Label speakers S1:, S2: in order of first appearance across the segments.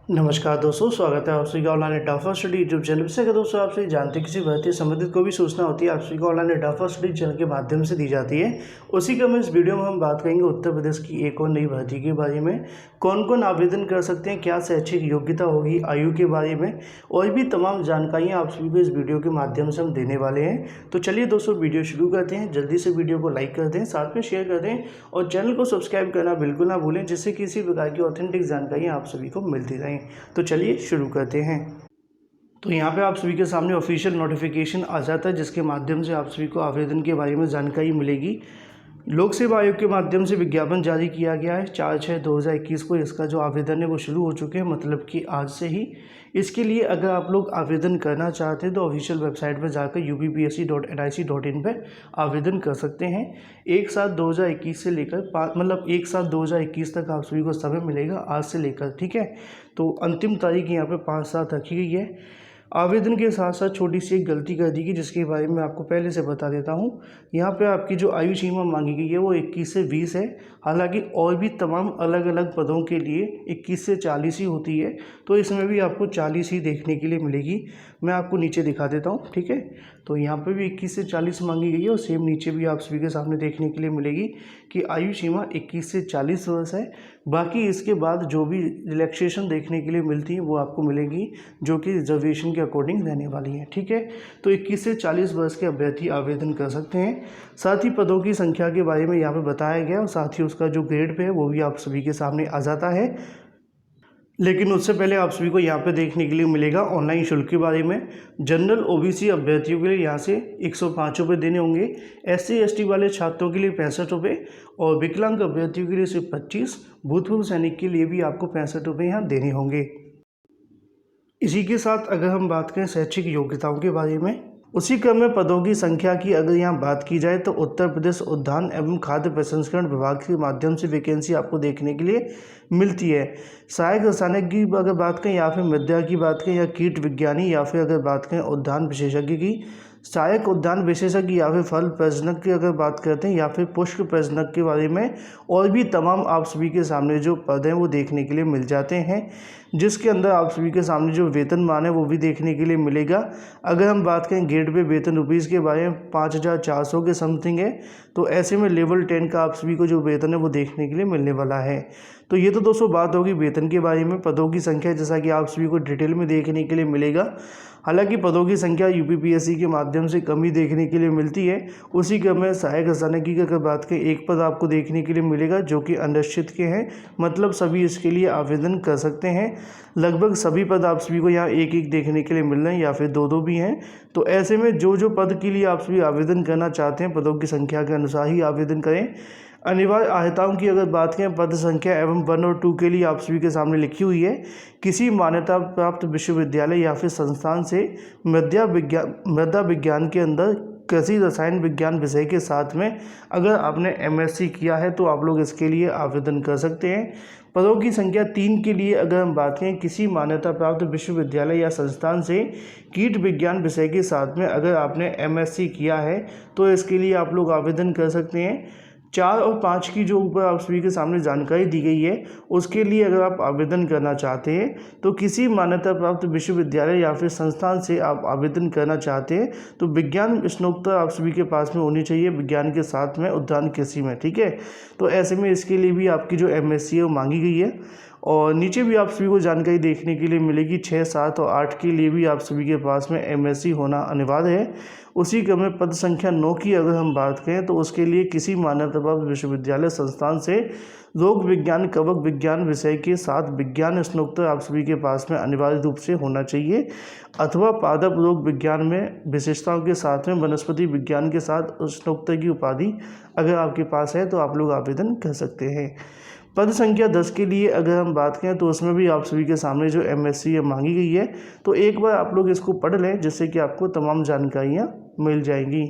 S1: नमस्कार दोस्तों, स्वागत है आप सभी का online at first study YouTube channel से। अगर दोस्तों आप सभी जानते हैं किसी भर्ती संबंधित कोई भी सूचना होती है आप सभी को online at first study channel के माध्यम से दी जाती है। उसी क्रम में इस वीडियो में हम बात करेंगे उत्तर प्रदेश की एक और नई भर्ती के बारे में। कौन कौन आवेदन कर सकते हैं, क्या शैक्षिक योग्यता होगी, आयु के बारे में और भी तमाम जानकारियाँ आप सभी को इस वीडियो के माध्यम से हम देने वाले हैं। तो चलिए दोस्तों वीडियो शुरू करते हैं। जल्दी से वीडियो को लाइक कर दें, साथ में शेयर कर दें और चैनल को सब्सक्राइब करना बिल्कुल ना भूलें, जिससे किसी प्रकार की ऑथेंटिक जानकारियाँ आप सभी को मिलती रहें। तो चलिए शुरू करते हैं। तो यहाँ पे आप सभी के सामने ऑफिशियल नोटिफिकेशन आ जाता है, जिसके माध्यम से आप सभी को आवेदन के बारे में जानकारी मिलेगी। लोक सेवा आयोग के माध्यम से विज्ञापन जारी किया गया है 4/6/2021 को। इसका जो आवेदन है वो शुरू हो चुके हैं, मतलब कि आज से ही। इसके लिए अगर आप लोग आवेदन करना चाहते हैं तो ऑफिशियल वेबसाइट पर जाकर uppsc.nic.in पर आवेदन कर सकते हैं। 1/7/2021 से लेकर 1/7/2021 तक आप सभी को समय मिलेगा, आज से लेकर, ठीक है। तो अंतिम तारीख यहाँ पे 5/7 रखी गई है। आवेदन के साथ साथ छोटी सी एक गलती कर दी गई, जिसके बारे में आपको पहले से बता देता हूँ। यहाँ पे आपकी जो आयु सीमा मांगी गई है वो 21 से 20 है। हालांकि और भी तमाम अलग अलग पदों के लिए 21 से 40 ही होती है, तो इसमें भी आपको 40 ही देखने के लिए मिलेगी। मैं आपको नीचे दिखा देता हूँ, ठीक है। तो यहाँ पे भी 21 से 40 मांगी गई है और सेम नीचे भी आप सभी के सामने देखने के लिए मिलेगी कि आयु सीमा 21 से 40 वर्ष है। बाकी इसके बाद जो भी रिलैक्सेशन देखने के लिए मिलती है वो आपको मिलेंगी, जो कि रिजर्वेशन के अकॉर्डिंग रहने वाली हैं, ठीक है। तो 21 से 40 वर्ष के अभ्यर्थी आवेदन कर सकते हैं। साथ ही पदों की संख्या के बारे में यहाँ पे बताया गया और साथ ही उसका जो ग्रेड पे है वो भी आप सभी के सामने आ जाता है। लेकिन उससे पहले आप सभी को यहाँ पे देखने के लिए मिलेगा ऑनलाइन शुल्क के बारे में। जनरल ओबीसी अभ्यर्थियों के लिए यहाँ से 105 रुपये देने होंगे, SC ST वाले छात्रों के लिए 65 रुपये और विकलांग अभ्यर्थियों के लिए सिर्फ 25, भूतपूर्व सैनिक के लिए भी आपको 65 रुपये यहाँ देने होंगे। इसी के साथ अगर हम बात करें शैक्षिक योग्यताओं के बारे में, उसी क्रम में पदों की संख्या की अगर यहाँ बात की जाए तो उत्तर प्रदेश उद्यान एवं खाद्य प्रसंस्करण विभाग के माध्यम से वैकेंसी आपको देखने के लिए मिलती है। सहायक रसायनिक की अगर बात करें या फिर मृदा की बात करें या कीट विज्ञानी या फिर अगर बात करें उद्यान विशेषज्ञ की, सहायक उद्यान विशेषज्ञ या फिर फल प्रजनक की अगर बात करते हैं या फिर पुष्प प्रजनक के बारे में और भी तमाम आप सभी के सामने जो पद हैं वो देखने के लिए मिल जाते हैं, जिसके अंदर आप सभी के सामने जो वेतनमान है वो भी देखने के लिए मिलेगा। अगर हम बात करें ग्रेड पे वेतन रुपीज़ के बारे में 5400 के समथिंग है, तो ऐसे में लेवल 10 का आप सभी को जो वेतन है वो देखने के लिए मिलने वाला है। तो ये तो दोस्तों बात होगी वेतन के बारे में। पदों की संख्या जैसा कि आप सभी को डिटेल में देखने के लिए मिलेगा। हालांकि पदों की संख्या यूपीपीएससी के माध्यम से कम ही देखने के लिए मिलती है। उसी क्रम में सहायक रसायनिकी की अगर बात करें एक पद आपको देखने के लिए मिलेगा जो कि अनिश्चित के हैं, मतलब सभी इसके लिए आवेदन कर सकते हैं। लगभग सभी पद आप सभी को यहाँ एक एक देखने के लिए मिल रहे हैं या फिर दो दो भी हैं। तो ऐसे में जो पद के लिए आप सभी आवेदन करना चाहते हैं पदों की संख्या के अनुसार ही आवेदन करें। अनिवार्य अहर्ताओं की अगर बात करें पद संख्या एवं 1 और 2 के लिए आप सभी के सामने लिखी हुई है। किसी मान्यता प्राप्त विश्वविद्यालय या फिर संस्थान से मृदा विज्ञान के अंदर कृषि रसायन विज्ञान विषय के साथ में अगर आपने MSc किया है तो आप लोग इसके लिए आवेदन कर सकते हैं। पदों की संख्या 3 के लिए अगर हम बात करें किसी मान्यता प्राप्त विश्वविद्यालय या संस्थान से कीट विज्ञान विषय के साथ में अगर आपने MSc किया है तो इसके लिए आप लोग आवेदन कर सकते हैं। 4 और 5 की जो ऊपर आप सभी के सामने जानकारी दी गई है उसके लिए अगर आप आवेदन करना चाहते हैं तो किसी मान्यता प्राप्त विश्वविद्यालय या फिर संस्थान से आप आवेदन करना चाहते हैं तो विज्ञान स्नातकोत्तर आप सभी के पास में होनी चाहिए, विज्ञान के साथ में उद्यान कृषि में, ठीक है। तो ऐसे में इसके लिए भी आपकी जो MSc है वो मांगी गई है। और नीचे भी आप सभी को जानकारी देखने के लिए मिलेगी 6, 7 और 8 के लिए भी आप सभी के पास में MSc होना अनिवार्य है। उसी क्रम में पद संख्या 9 की अगर हम बात करें तो उसके लिए किसी मान्यता प्राप्त विश्वविद्यालय संस्थान से रोग विज्ञान कवक विज्ञान विषय के साथ विज्ञान स्नातकोत्तर आप सभी के पास में अनिवार्य रूप से होना चाहिए, अथवा पादप रोग विज्ञान में विशेषताओं के साथ में वनस्पति विज्ञान के साथ स्नातकोत्तर की उपाधि अगर आपके पास है तो आप लोग आवेदन कर सकते हैं। पद संख्या 10 के लिए अगर हम बात करें तो उसमें भी आप सभी के सामने जो MSc मांगी गई है, तो एक बार आप लोग इसको पढ़ लें जिससे कि आपको तमाम जानकारियाँ मिल जाएंगी।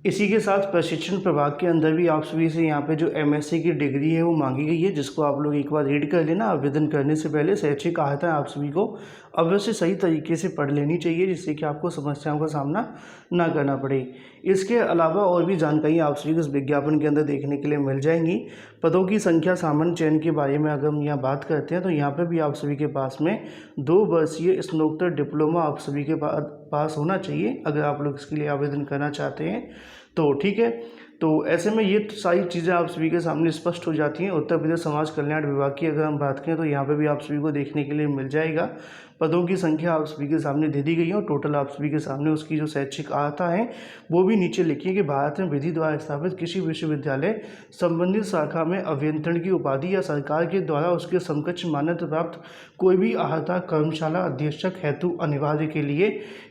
S1: इसी के साथ प्रशिक्षण प्रभाग के अंदर भी आप सभी से यहाँ पे जो एमएससी की डिग्री है वो मांगी गई है, जिसको आप लोग एक बार रीड कर लेना। आवेदन करने से पहले शैक्षिक अर्हता आप सभी को अवश्य सही तरीके से पढ़ लेनी चाहिए, जिससे कि आपको समस्याओं का सामना ना करना पड़े। इसके अलावा और भी जानकारी आप सभी को इस विज्ञापन के अंदर देखने के लिए मिल जाएंगी। पदों की संख्या, सामान्य चयन के बारे में अगर हम यहाँ बात करते हैं तो यहाँ पर भी आप सभी के पास में 2 वर्षीय स्नातकोत्तर डिप्लोमा आप सभी के पास होना चाहिए अगर आप लोग इसके लिए आवेदन करना चाहते हैं तो ठीक है। तो ऐसे में ये सारी चीज़ें आप सभी के सामने स्पष्ट हो जाती हैं। उत्तर प्रदेश समाज कल्याण विभाग की अगर हम बात करें तो यहाँ पे भी आप सभी को देखने के लिए मिल जाएगा। पदों की संख्या आप सभी के सामने दे दी गई है और टोटल आप सभी के सामने उसकी जो शैक्षिक अर्हता है वो भी नीचे लिखी है कि भारत में विधि द्वारा स्थापित किसी विश्वविद्यालय संबंधित शाखा में अभियंत्रण की उपाधि या सरकार के द्वारा उसके समकक्ष मान्यता प्राप्त कोई भी अर्हता कर्मशाला अधीक्षक हेतु अनिवार्य के लिए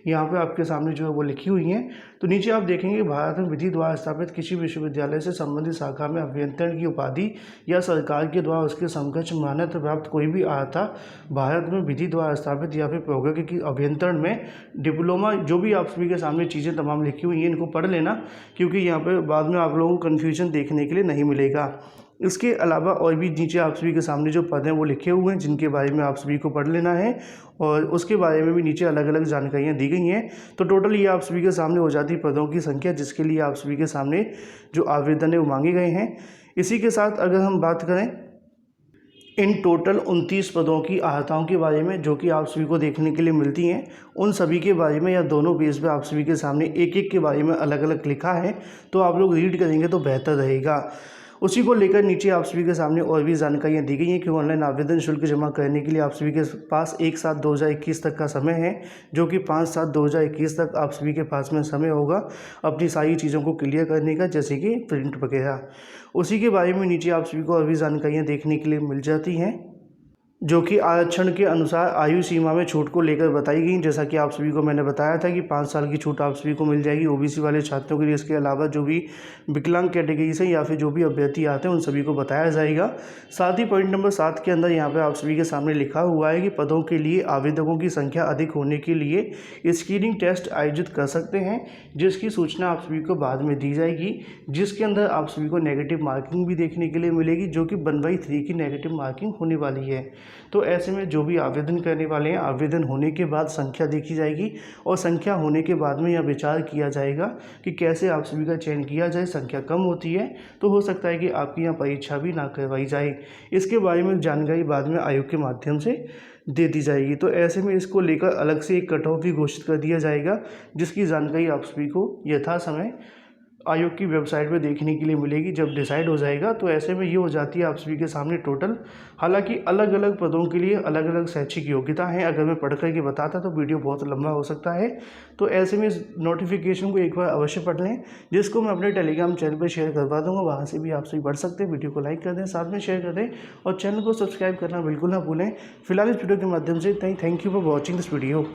S1: यहाँ पे आपके सामने जो है वो लिखी हुई हैं। तो नीचे आप देखेंगे भारत में विधि द्वारा स्थापित किसी विश्वविद्यालय से संबंधित शाखा में अभियंत्रण की उपाधि या सरकार के द्वारा उसके समकक्ष मान्यता प्राप्त कोई भी अर्हता भारत में विधि द्वारा स्थापित या फिर प्रौद्योगिकी अभियंत्रण में डिप्लोमा, जो भी आप सभी के सामने चीज़ें तमाम लिखी हुई हैं इनको पढ़ लेना, क्योंकि यहाँ पर बाद में आप लोगों को कन्फ्यूजन देखने के लिए नहीं मिलेगा। इसके अलावा और भी नीचे आप सभी के सामने जो पद हैं वो लिखे हुए हैं जिनके बारे में आप सभी को पढ़ लेना है और उसके बारे में भी नीचे अलग अलग जानकारियाँ दी गई हैं। तो टोटल ये आप सभी के सामने हो जाती है पदों की संख्या जिसके लिए आप सभी के सामने जो आवेदन है वो मांगे गए हैं। इसी के साथ अगर हम बात करें इन टोटल 29 पदों की अर्हताओं के बारे में जो कि आप सभी को देखने के लिए मिलती हैं, उन सभी के बारे में या दोनों पेज पे आप सभी के सामने एक एक के बारे में अलग अलग लिखा है, तो आप लोग रीड करेंगे तो बेहतर रहेगा। उसी को लेकर नीचे आप सभी के सामने और भी जानकारियाँ दी गई हैं कि ऑनलाइन आवेदन शुल्क जमा करने के लिए आप सभी के पास 1/7/2021 तक का समय है, जो कि 5/7/2021 तक आप सभी के पास में समय होगा अपनी सारी चीज़ों को क्लियर करने का, जैसे कि प्रिंट वगैरह। उसी के बारे में नीचे आप सभी को और भी जानकारियाँ देखने के लिए मिल जाती हैं, जो कि आरक्षण के अनुसार आयु सीमा में छूट को लेकर बताई गई। जैसा कि आप सभी को मैंने बताया था कि 5 साल की छूट आप सभी को मिल जाएगी ओबीसी वाले छात्रों के लिए। इसके अलावा जो भी विकलांग कैटेगरी से या फिर जो भी अभ्यर्थी आते हैं उन सभी को बताया जाएगा। साथ ही पॉइंट नंबर 7 के अंदर यहाँ पे आप सभी के सामने लिखा हुआ है कि पदों के लिए आवेदकों की संख्या अधिक होने के लिए स्क्रीनिंग टेस्ट आयोजित कर सकते हैं, जिसकी सूचना आप सभी को बाद में दी जाएगी, जिसके अंदर आप सभी को नेगेटिव मार्किंग भी देखने के लिए मिलेगी, जो कि 1/3 की नेगेटिव मार्किंग होने वाली है। तो ऐसे में जो भी आवेदन करने वाले हैं, आवेदन होने के बाद संख्या देखी जाएगी और संख्या होने के बाद में यह विचार किया जाएगा कि कैसे आप सभी का चयन किया जाए। संख्या कम होती है तो हो सकता है कि आपकी यहाँ परीक्षा भी ना करवाई जाए। इसके बारे में जानकारी बाद में आयोग के माध्यम से दे दी जाएगी। तो ऐसे में इसको लेकर अलग से एक कट ऑफ भी घोषित कर दिया जाएगा, जिसकी जानकारी आप सभी को यथा समय आयोग की वेबसाइट पे देखने के लिए मिलेगी जब डिसाइड हो जाएगा। तो ऐसे में ये हो जाती है आप सभी के सामने टोटल। हालांकि अलग अलग पदों के लिए अलग अलग शैक्षिक योग्यता है, अगर मैं पढ़ कर के बताता तो वीडियो बहुत लंबा हो सकता है। तो ऐसे में इस नोटिफिकेशन को एक बार अवश्य पढ़ लें, जिसको मैं अपने टेलीग्राम चैनल पर शेयर करवा दूँगा, वहाँ से भी आप सभी पढ़ सकते हैं। वीडियो को लाइक कर दें, साथ में शेयर कर दें और चैनल को सब्सक्राइब करना बिल्कुल ना भूलें। फिलहाल इस वीडियो के माध्यम से thank you for watching this video.